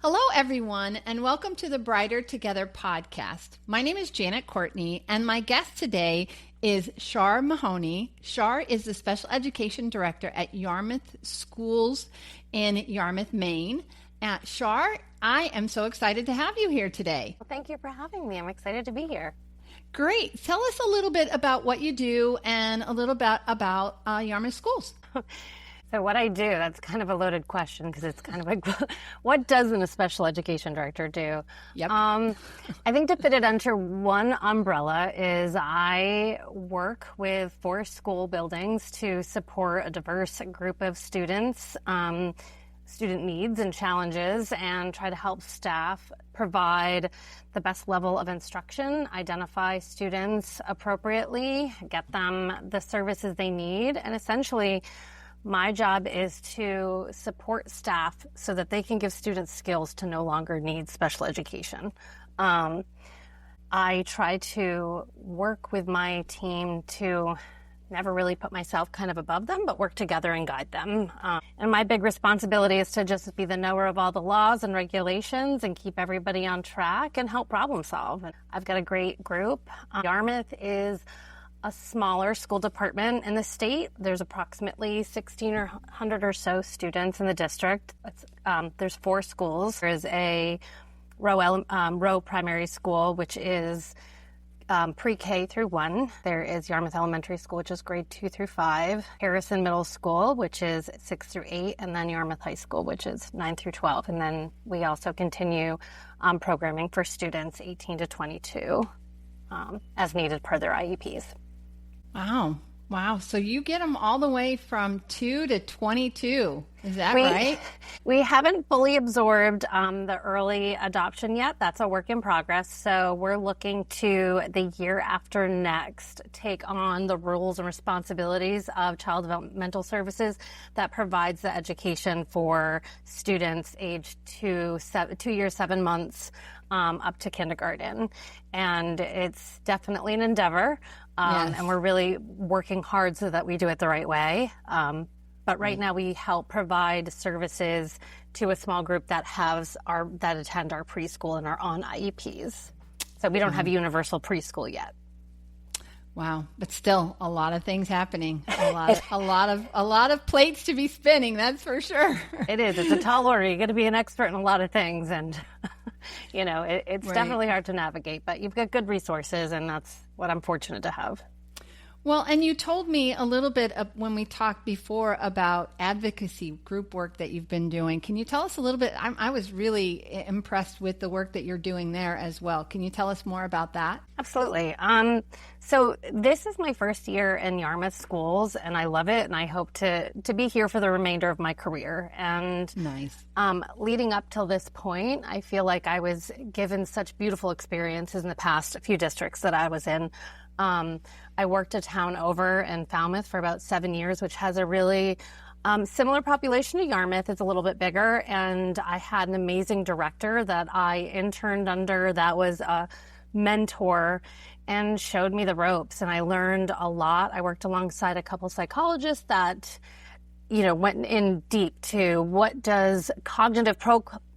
Hello, everyone, and welcome to the Brighter Together podcast. My name is Janet Courtney, and my guest today is Shar Mahoney. Shar is the Special Education Director at Yarmouth Schools in Yarmouth, Maine. Shar, I am so excited to have you here today. Well, thank you for having me. I'm excited to be here. Great. Tell us a little bit about what you do and a little bit about Yarmouth Schools. So what I do, that's kind of a loaded question because it's kind of like, what doesn't a special education director do? Yep. I think to fit it under one umbrella is I work with 4 school buildings to support a diverse group of students, student needs and challenges, and try to help staff provide the best level of instruction, identify students appropriately, get them the services they need, and essentially my job is to support staff so that they can give students skills to no longer need special education. I try to work with my team to never really put myself kind of above them, but work together and guide them. And my big responsibility is to just be the knower of all the laws and regulations and keep everybody on track and help problem solve. And I've got a great group. Yarmouth is a smaller school department in the state. There's approximately 1,600 or so students in the district. There's 4 schools. There's a Row primary school, which is pre-K through 1. There is Yarmouth Elementary School, which is grade 2 through 5. Harrison Middle School, which is 6 through 8. And then Yarmouth High School, which is 9 through 12. And then we also continue programming for students 18 to 22 as needed per their IEPs. Wow. So you get them all the way from 2 to 22. Is that right? We haven't fully absorbed the early adoption yet. That's a work in progress. So we're looking to the year after next take on the roles and responsibilities of Child Developmental Services that provides the education for students aged 2 years, 7 months up to kindergarten. And it's definitely an endeavor. Yes. And we're really working hard so that we do it the right way. But right now we help provide services to a small group that attend our preschool and are on IEPs. So we don't have universal preschool yet. Wow, but still a lot of things happening. A lot of plates to be spinning. That's for sure. It is. It's a tall order. You got to be an expert in a lot of things, and it's definitely hard to navigate. But you've got good resources, and that's what I'm fortunate to have. Well, and you told me a little bit when we talked before about advocacy group work that you've been doing. Can you tell us a little bit? I was really impressed with the work that you're doing there as well. Can you tell us more about that? Absolutely. So this is my first year in Yarmouth Schools, and I love it, and I hope to be here for the remainder of my career. And nice. Leading up till this point, I feel like I was given such beautiful experiences in the past few districts that I was in. I worked a town over in Falmouth for about 7 years, which has a really similar population to Yarmouth. It's a little bit bigger, and I had an amazing director that I interned under that was a mentor and showed me the ropes, and I learned a lot. I worked alongside a couple psychologists that, went in deep to what does cognitive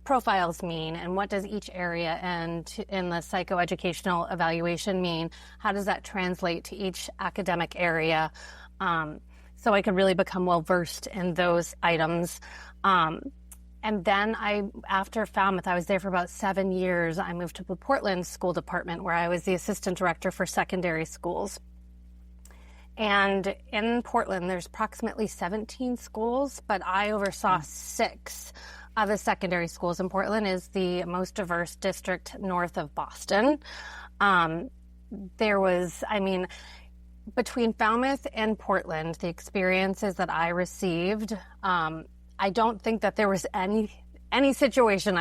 profiles mean, and what does each area and in the psychoeducational evaluation mean? How does that translate to each academic area? So I could really become well versed in those items. And then after Falmouth, I was there for about 7 years. I moved to the Portland School Department, where I was the assistant director for secondary schools. And in Portland, there's approximately 17 schools, but I oversaw 6 of the secondary schools. In Portland is the most diverse district north of Boston. Between Falmouth and Portland, the experiences that I received, I don't think that there was any situation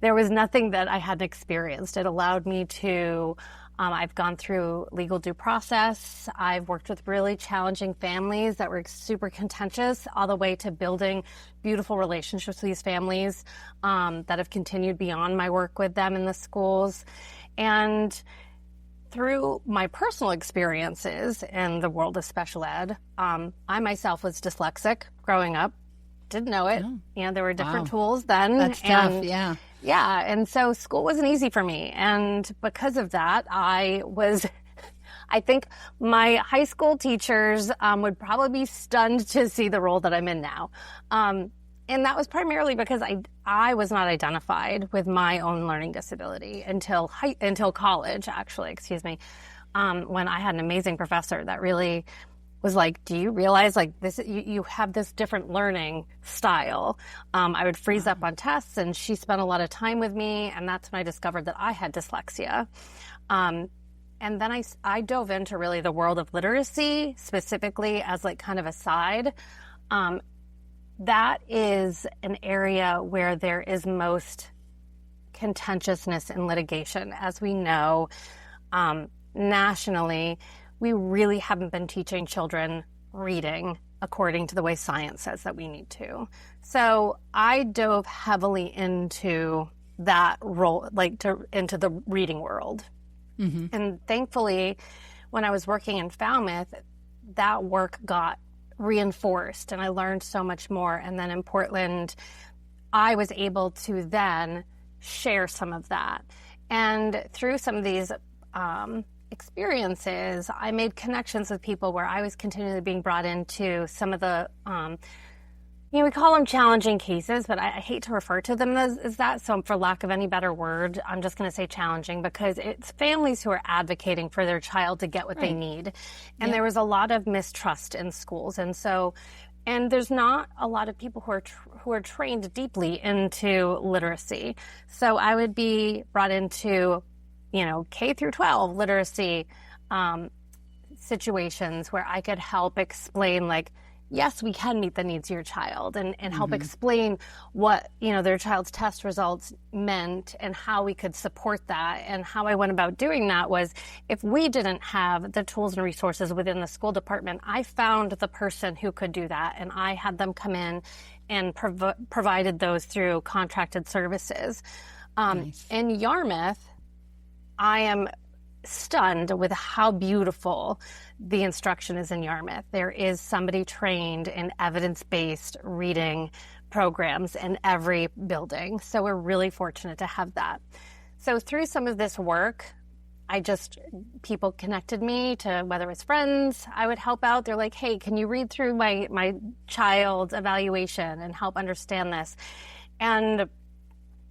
there was nothing that I hadn't experienced. It allowed me to, I've gone through legal due process. I've worked with really challenging families that were super contentious, all the way to building beautiful relationships with these families that have continued beyond my work with them in the schools. And through my personal experiences in the world of special ed, I myself was dyslexic growing up. didn't know it. Oh. You know, there were different Wow. tools then. That's tough, yeah. Yeah, and so school wasn't easy for me. And because of that, I think my high school teachers would probably be stunned to see the role that I'm in now. And that was primarily because I was not identified with my own learning disability until college, actually, excuse me, when I had an amazing professor that really was like, do you realize like this, you have this different learning style. I would freeze up on tests, and she spent a lot of time with me, and that's when I discovered that I had dyslexia. And then I dove into really the world of literacy, specifically as like kind of a side. That is an area where there is most contentiousness and litigation. As we know, nationally, we really haven't been teaching children reading according to the way science says that we need to. So I dove heavily into that role, into the reading world. Mm-hmm. And thankfully, when I was working in Falmouth, that work got reinforced and I learned so much more. And then in Portland, I was able to then share some of that. And through some of these experiences, I made connections with people where I was continually being brought into some of the, we call them challenging cases, but I hate to refer to them as that. So for lack of any better word, I'm just going to say challenging, because it's families who are advocating for their child to get what they need. And there was a lot of mistrust in schools. And there's not a lot of people who are trained deeply into literacy. So I would be brought into K through 12 literacy situations where I could help explain, like, yes, we can meet the needs of your child, and help explain what, their child's test results meant and how we could support that. And how I went about doing that was, if we didn't have the tools and resources within the school department, I found the person who could do that, and I had them come in and provided those through contracted services. Nice. In Yarmouth, I am stunned with how beautiful the instruction is in Yarmouth. There is somebody trained in evidence-based reading programs in every building. So we're really fortunate to have that. So through some of this work, people connected me to, whether it's friends I would help out. They're like, hey, can you read through my child's evaluation and help understand this? And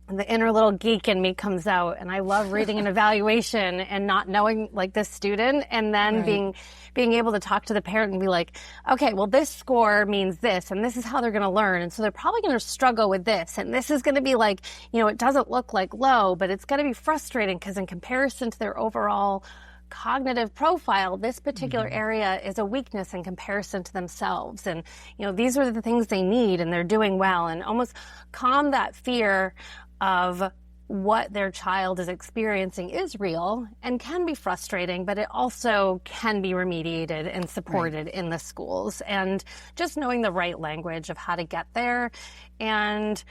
the inner little geek in me comes out, and I love reading an evaluation and not knowing like this student, and then being able to talk to the parent and be like, okay, well, this score means this, and this is how they're going to learn. And so they're probably going to struggle with this. And this is going to be like, it doesn't look like low, but it's going to be frustrating because in comparison to their overall cognitive profile, this particular area is a weakness in comparison to themselves. And, these are the things they need, and they're doing well, and almost calm that fear of what their child is experiencing is real and can be frustrating, but it also can be remediated and supported in the schools. And just knowing the right language of how to get there. And,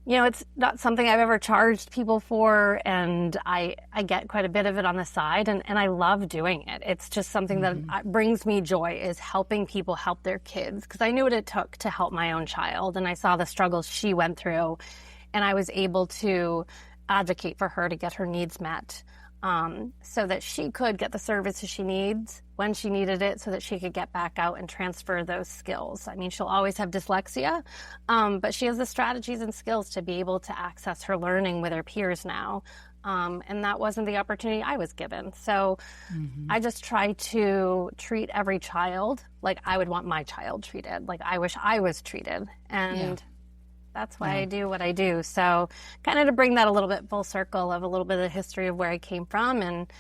it's not something I've ever charged people for, and I get quite a bit of it on the side, and I love doing it. It's just something that brings me joy, is helping people help their kids, because I knew what it took to help my own child, and I saw the struggles she went through. And I was able to advocate for her to get her needs met, so that she could get the services she needs when she needed it, so that she could get back out and transfer those skills. I mean, she'll always have dyslexia, but she has the strategies and skills to be able to access her learning with her peers now. And that wasn't the opportunity I was given. So I just try to treat every child like I would want my child treated, like I wish I was treated. And that's why I do what I do. So kind of to bring that a little bit full circle of a little bit of the history of where I came from and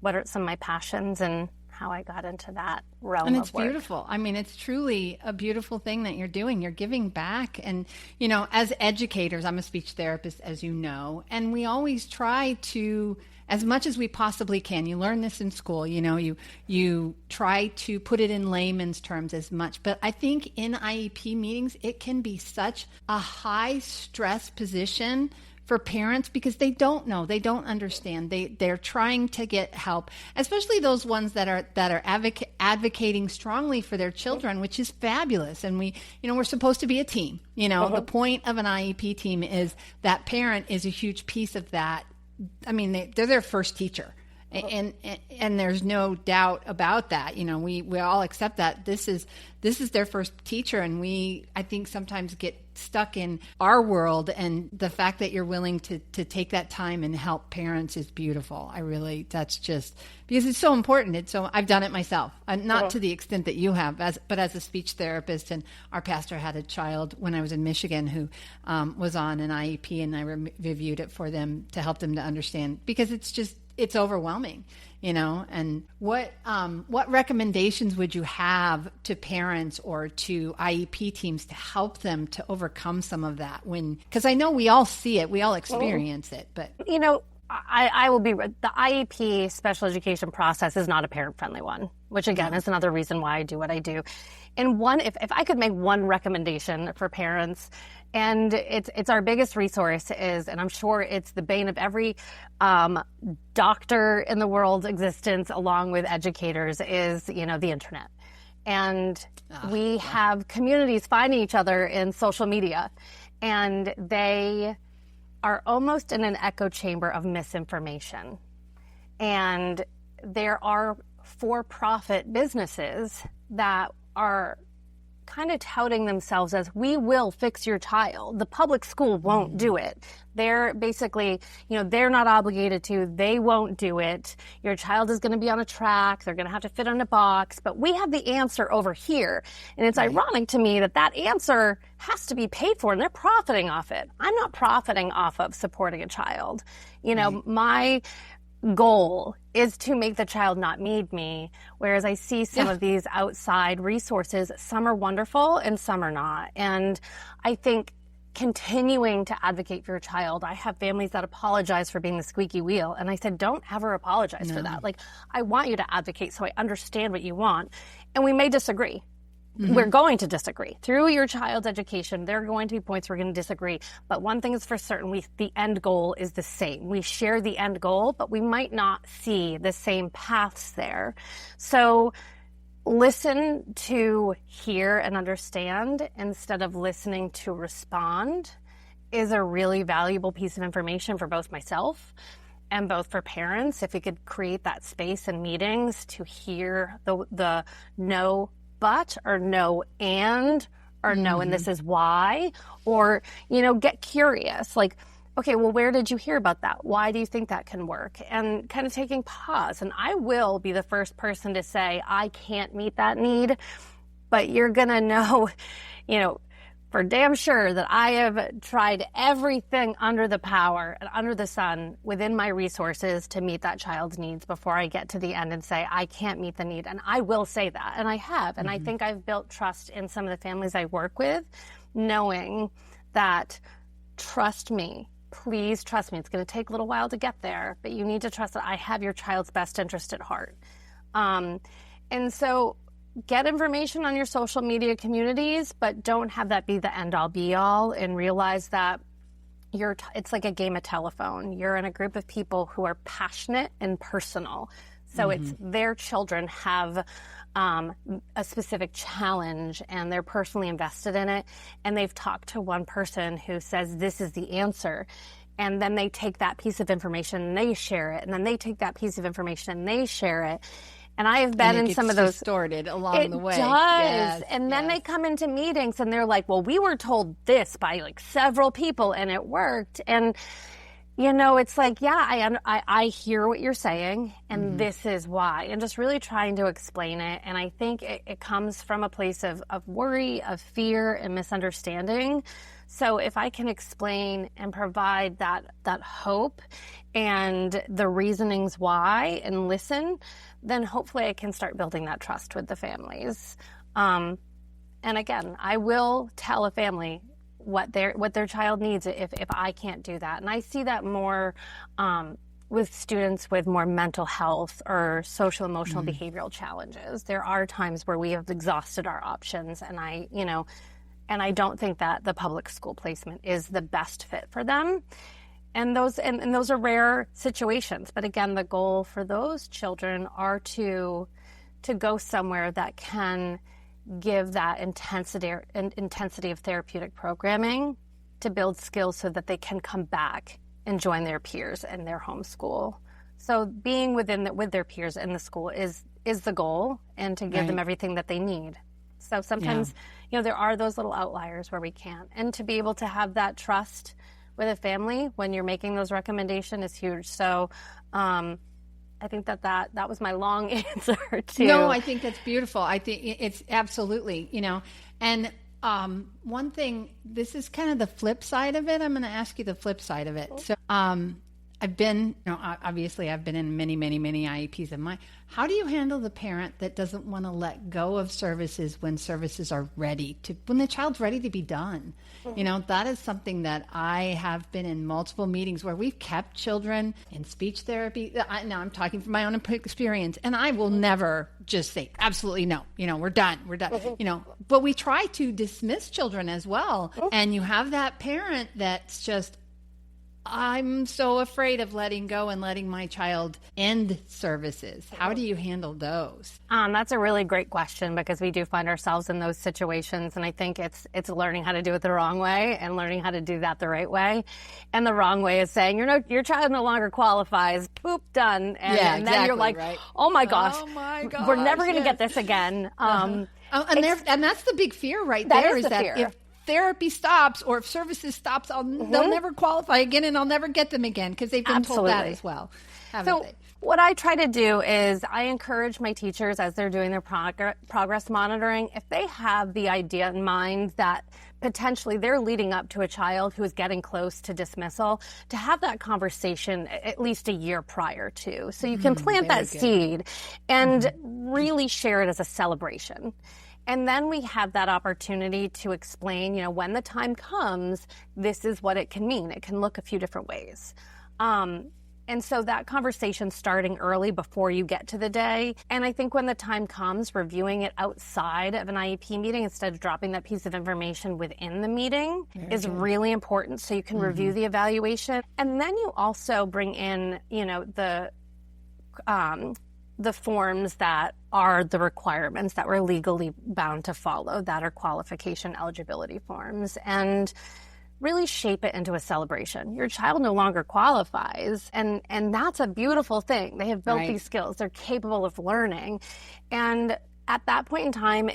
what are some of my passions and how I got into that realm of work. And it's beautiful. I mean, it's truly a beautiful thing that you're doing. You're giving back. And, as educators, I'm a speech therapist, as you know, and we always try to, as much as we possibly can, you learn this in school, you try to put it in layman's terms as much. But I think in IEP meetings, it can be such a high stress position for parents because they don't know, they don't understand. They're trying to get help, especially those ones that are advocating strongly for their children, which is fabulous. And we're supposed to be a team. The point of an IEP team is that parent is a huge piece of that. I mean, they're their first teacher. And there's no doubt about that. We all accept that this is their first teacher, and I think sometimes get stuck in our world. And the fact that you're willing to take that time and help parents is beautiful. That's just because it's so important. I've done it myself, not to the extent that you have, but as a speech therapist. And our pastor had a child when I was in Michigan who was on an IEP, and I reviewed it for them to help them to understand, because it's overwhelming, and what recommendations would you have to parents or to IEP teams to help them to overcome some of that? Because I know we all see it, we all experience it, but I will be, the IEP special education process is not a parent-friendly one, which again is another reason why I do what I do. And if I could make one recommendation for parents, and it's our biggest resource is, and I'm sure it's the bane of every doctor in the world's existence, along with educators, is, the internet. And we have communities finding each other in social media, and they are almost in an echo chamber of misinformation. And there are for-profit businesses that are kind of touting themselves as, we will fix your child. The public school won't do it. They're basically, they're not obligated to, they won't do it. Your child is going to be on a track. They're going to have to fit in a box, but we have the answer over here. And it's ironic to me that answer has to be paid for, and they're profiting off it. I'm not profiting off of supporting a child. My goal is to make the child not need me, whereas I see some of these outside resources, some are wonderful and some are not. And I think continuing to advocate for your child, I have families that apologize for being the squeaky wheel, and I said, don't ever apologize for that. I want you to advocate so I understand what you want, and we may disagree. We're going to disagree. Through your child's education, there are going to be points we're going to disagree. But one thing is for certain, the end goal is the same. We share the end goal, but we might not see the same paths there. So listen to hear and understand instead of listening to respond is a really valuable piece of information for both myself and both for parents. If we could create that space in meetings to hear the no but, or no and, or no and this is why, or, get curious. Okay, well, where did you hear about that? Why do you think that can work? And kind of taking pause. And I will be the first person to say, I can't meet that need, but you're going to know, for damn sure that I have tried everything under the power and under the sun within my resources to meet that child's needs before I get to the end and say, I can't meet the need. And I will say that. And I have. And I think I've built trust in some of the families I work with, knowing that, trust me, please trust me. It's going to take a little while to get there, but you need to trust that I have your child's best interest at heart. And so get information on your social media communities, but don't have that be the end all be all, and realize that it's like a game of telephone. You're in a group of people who are passionate and personal. So it's their children have a specific challenge and they're personally invested in it. And they've talked to one person who says, this is the answer. And then they take that piece of information and they share it. And then they take that piece of information and they share it. And I have been in some of those. Distorted along the way. It does. And then they come into meetings and they're like, well, we were told this by several people and it worked. And, it's like, yeah, I hear what you're saying and this is why. And just really trying to explain it. And I think it comes from a place of worry, of fear, and misunderstanding. So if I can explain and provide that hope and the reasonings why and listen, then hopefully I can start building that trust with the families. And again, I will tell a family what their child needs if I can't do that. And I see that more with students with more mental health or social emotional behavioral challenges. There are times where we have exhausted our options, and I don't think that the public school placement is the best fit for them. And those are rare situations. But again, the goal for those children are to go somewhere that can give that intensity of therapeutic programming to build skills so that they can come back and join their peers in their home school. So being with their peers in the school is the goal, and to give them everything that they need. So sometimes, there are those little outliers where we can't. And to be able to have that trust with a family when you're making those recommendations is huge. So I think that was my long answer to. No, I think that's beautiful. I think it's absolutely, and one thing, this is kind of the flip side of it. I'm going to ask you the flip side of it. So I've been, obviously I've been in many, many, many IEPs of mine. How do you handle the parent that doesn't want to let go of services when services are when the child's ready to be done? That is something that I have been in multiple meetings where we've kept children in speech therapy. Now I'm talking from my own experience, and I will never just say, absolutely no, we're done. But we try to dismiss children as well. And you have that parent that's just, I'm so afraid of letting go and letting my child end services. How do you handle those? That's a really great question, because we do find ourselves in those situations. And I think it's learning how to do it the wrong way and learning how to do that the right way. And the wrong way is saying, your child no longer qualifies. Boop, done. And then you're like, right. Oh my gosh, we're never going to get this again. And that's the big fear right there, is that if therapy stops or if services stops, they'll never qualify again, and I'll never get them again, because they've been told that as well. So what I try to do is I encourage my teachers, as they're doing their progress monitoring, if they have the idea in mind that potentially they're leading up to a child who is getting close to dismissal, to have that conversation at least a year prior to. So you can plant that seed and really share it as a celebration. And then we have that opportunity to explain, when the time comes, this is what it can mean. It can look a few different ways. And so that conversation starting early before you get to the day. And I think when the time comes, reviewing it outside of an IEP meeting instead of dropping that piece of information within the meeting is really important, so you can review the evaluation. And then you also bring in, the forms that are the requirements that we're legally bound to follow, that are qualification eligibility forms, and really shape it into a celebration. Your child no longer qualifies, and that's a beautiful thing. They have built these skills. They're capable of learning. And at that point in time,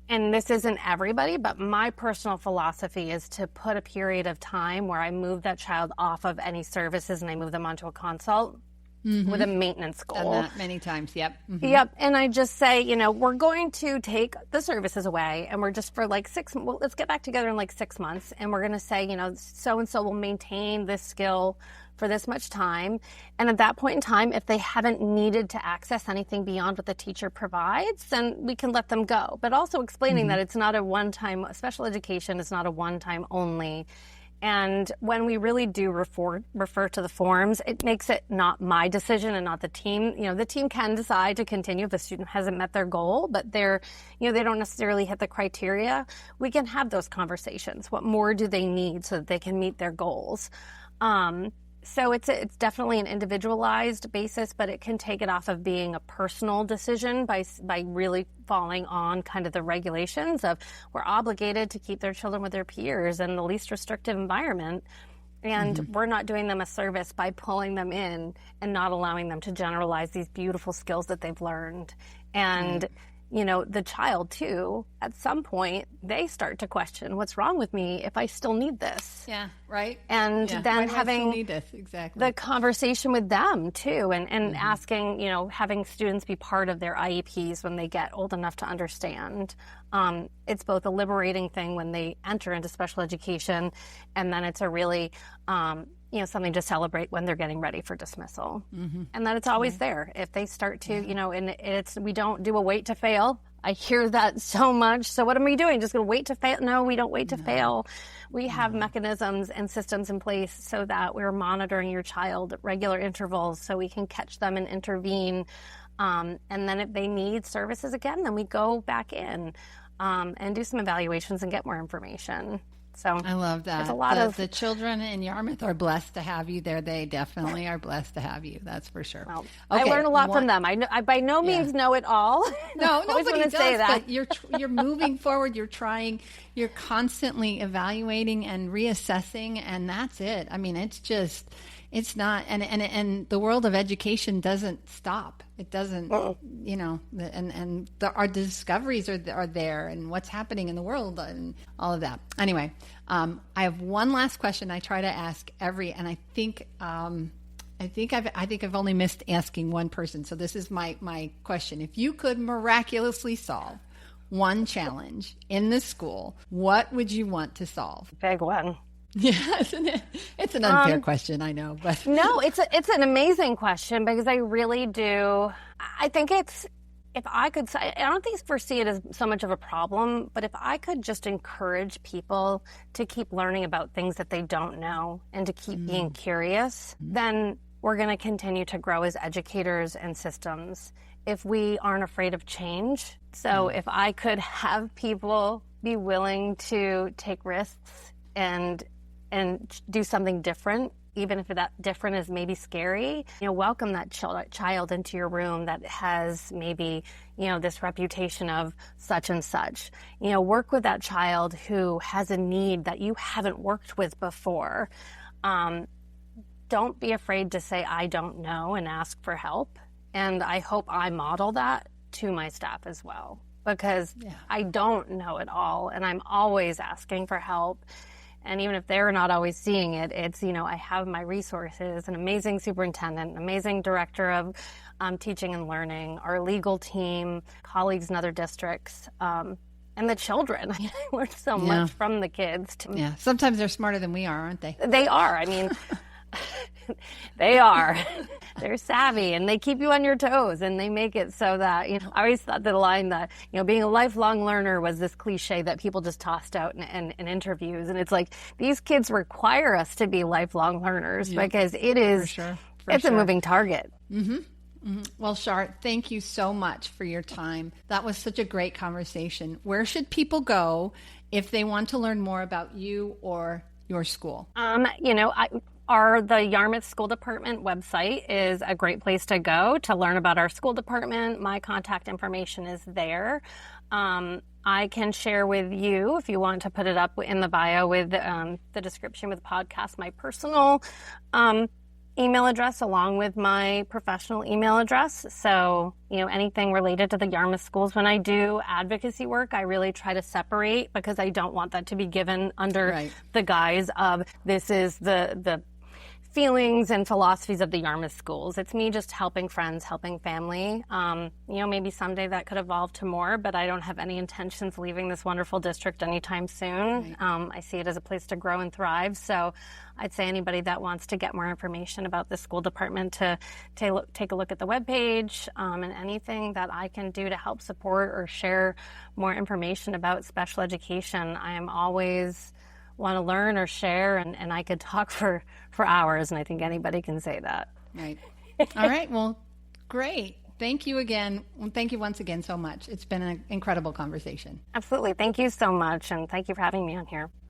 and this isn't everybody, but my personal philosophy is to put a period of time where I move that child off of any services and I move them onto a consult. With a maintenance goal. Done that many times, yep. Yep, and I just say, we're going to take the services away, and we're just for like let's get back together in like 6 months, and we're going to say, so-and-so will maintain this skill for this much time. And at that point in time, if they haven't needed to access anything beyond what the teacher provides, then we can let them go. But also explaining that it's not a one-time, special education is not a one-time only. And when we really do refer to the forms, it makes it not my decision and not the team. The team can decide to continue if the student hasn't met their goal, but they don't necessarily hit the criteria. We can have those conversations. What more do they need so that they can meet their goals? So it's definitely an individualized basis, but it can take it off of being a personal decision by really falling on kind of the regulations of we're obligated to keep their children with their peers in the least restrictive environment. And we're not doing them a service by pulling them in and not allowing them to generalize these beautiful skills that they've learned. And the child too, at some point, they start to question, what's wrong with me if I still need this? Yeah, right. And then having the conversation with them too, and asking, having students be part of their IEPs when they get old enough to understand. It's both a liberating thing when they enter into special education, and then it's a really something to celebrate when they're getting ready for dismissal. And that it's always there. If they start to, and we don't do a wait to fail. I hear that so much. So what am we doing? Just going to wait to fail? No, we don't wait to fail. We have mechanisms and systems in place so that we're monitoring your child at regular intervals so we can catch them and intervene. And then if they need services again, then we go back in and do some evaluations and get more information. So I love that. There's a lot of the children in Yarmouth are blessed to have you there. They definitely are blessed to have you. That's for sure. Well, I learn a lot from them. I by no means know it all. No, nobody does. Say that. But you're moving forward. You're trying. You're constantly evaluating and reassessing, and that's it. I mean, it's not, and the world of education doesn't stop. It doesn't, our discoveries are there, and what's happening in the world and all of that. Anyway, I have one last question I try to ask and I think I've only missed asking one person. So this is my question. If you could miraculously solve one challenge in the school, what would you want to solve? Big one. Yeah, isn't it? It's an unfair question, I know, but no, it's an amazing question because I really do. I think if I could say, I don't foresee it as so much of a problem, but if I could just encourage people to keep learning about things that they don't know and to keep being curious, then we're going to continue to grow as educators and systems if we aren't afraid of change. So if I could have people be willing to take risks and do something different, even if that different is maybe scary, welcome that child into your room that has maybe, this reputation of such and such. Work with that child who has a need that you haven't worked with before. Don't be afraid to say, I don't know, and ask for help. And I hope I model that to my staff as well, because I don't know it all, and I'm always asking for help. And even if they're not always seeing it, it's, I have my resources, an amazing superintendent, an amazing director of teaching and learning, our legal team, colleagues in other districts, and the children. I learned so much from the kids. Yeah, sometimes they're smarter than we are, aren't they? They are. I mean, they are. They're savvy, and they keep you on your toes, and they make it so that, I always thought the line that, being a lifelong learner was this cliche that people just tossed out in interviews. And it's like, these kids require us to be lifelong learners because it is, it's a moving target. Mm-hmm. Mm-hmm. Well, Shar, thank you so much for your time. That was such a great conversation. Where should people go if they want to learn more about you or your school? The Yarmouth School Department website is a great place to go to learn about our school department. My contact information is there. I can share with you, if you want to put it up in the bio with the description with the podcast, my personal email address along with my professional email address. So, anything related to the Yarmouth schools. When I do advocacy work, I really try to separate because I don't want that to be given under the guise of this is the feelings and philosophies of the Yarmouth schools. It's me just helping friends, helping family. Maybe someday that could evolve to more, but I don't have any intentions leaving this wonderful district anytime soon. I see it as a place to grow and thrive. So I'd say anybody that wants to get more information about the school department to take a look at the webpage, and anything that I can do to help support or share more information about special education. I am always want to learn or share, and I could talk for hours, and I think anybody can say that. Right. All right. Well, great. Thank you again. Thank you once again so much. It's been an incredible conversation. Absolutely. Thank you so much, and thank you for having me on here.